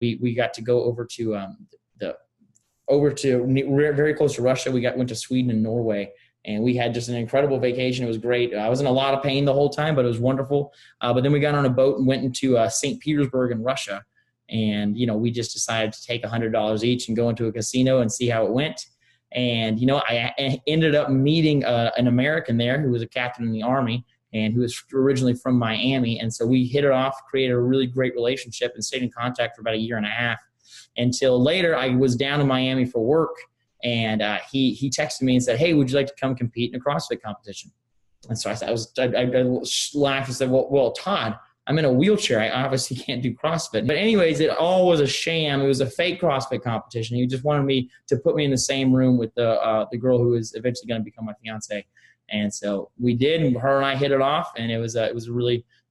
We got to go the very close to Russia. Went to Sweden and Norway, and we had just an incredible vacation. It was great. I was in a lot of pain the whole time, but it was wonderful. But then we got on a boat and went into St. Petersburg in Russia, and we just decided to take $100 each and go into a casino and see how it went. And I ended up meeting an American there who was a captain in the Army and who was originally from Miami. And so we hit it off, created a really great relationship, and stayed in contact for about a year and a half. Until later, I was down in Miami for work, and he texted me and said, "Hey, would you like to come compete in a CrossFit competition?" And so I laughed and said, "Well, Todd, I'm in a wheelchair. I obviously can't do CrossFit." But anyways, it all was a sham. It was a fake CrossFit competition. He just wanted me to put me in the same room with the girl who is eventually going to become my fiance. And so we did, and her and I hit it off, and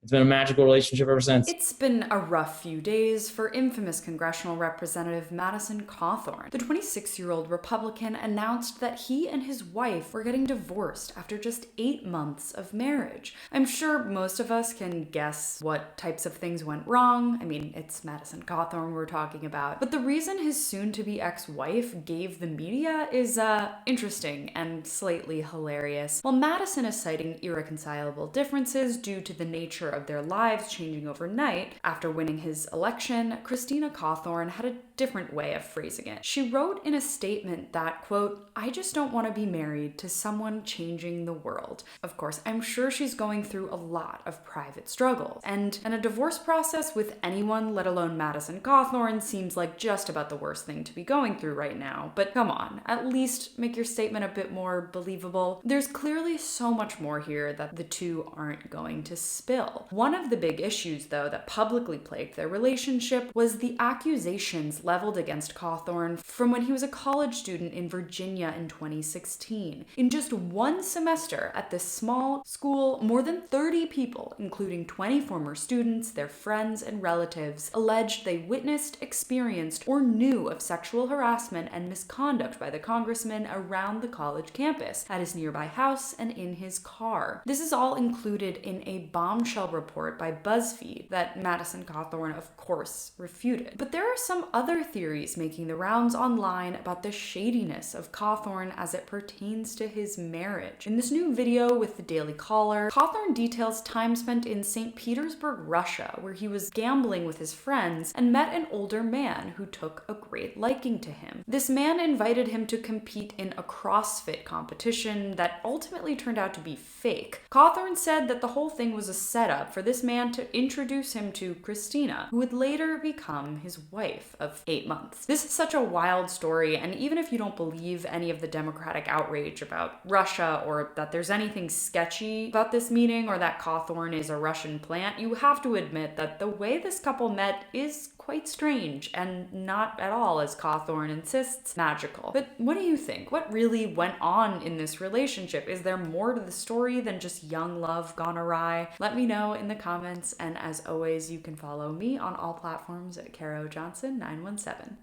it's been a magical relationship ever since. It's been a rough few days for infamous congressional representative Madison Cawthorne. The 26-year-old Republican announced that he and his wife were getting divorced after just 8 months of marriage. I'm sure most of us can guess what types of things went wrong. I mean, it's Madison Cawthorne we're talking about. But the reason his soon-to-be ex-wife gave the media is interesting and slightly hilarious. While Madison is citing irreconcilable differences due to the nature of their lives changing overnight, after winning his election, Christina Cawthorne had a different way of phrasing it. She wrote in a statement that, quote, "I just don't want to be married to someone changing the world." Of course, I'm sure she's going through a lot of private struggles. And a divorce process with anyone, let alone Madison Cawthorne, seems like just about the worst thing to be going through right now. But come on, at least make your statement a bit more believable. There's clearly so much more here that the two aren't going to spill. One of the big issues, though, that publicly plagued their relationship was the accusations leveled against Cawthorne from when he was a college student in Virginia in 2016. In just one semester at this small school, more than 30 people, including 20 former students, their friends, and relatives, alleged they witnessed, experienced, or knew of sexual harassment and misconduct by the congressman around the college campus, at his nearby house, and in his car. This is all included in a bombshell report by BuzzFeed that Madison Cawthorne, of course, refuted. But there are some other theories making the rounds online about the shadiness of Cawthorne as it pertains to his marriage. In this new video with the Daily Caller, Cawthorne details time spent in St. Petersburg, Russia, where he was gambling with his friends and met an older man who took a great liking to him. This man invited him to compete in a CrossFit competition that ultimately turned out to be fake. Cawthorne said that the whole thing was a setup for this man to introduce him to Christina, who would later become his wife of 8 months. This is such a wild story, and even if you don't believe any of the Democratic outrage about Russia or that there's anything sketchy about this meeting or that Cawthorne is a Russian plant, you have to admit that the way this couple met is quite strange and not at all, as Cawthorne insists, magical. But what do you think? What really went on in this relationship? Is there more to the story than just young love gone awry? Let me know in the comments, and as always, you can follow me on all platforms at Caro Johnson 917.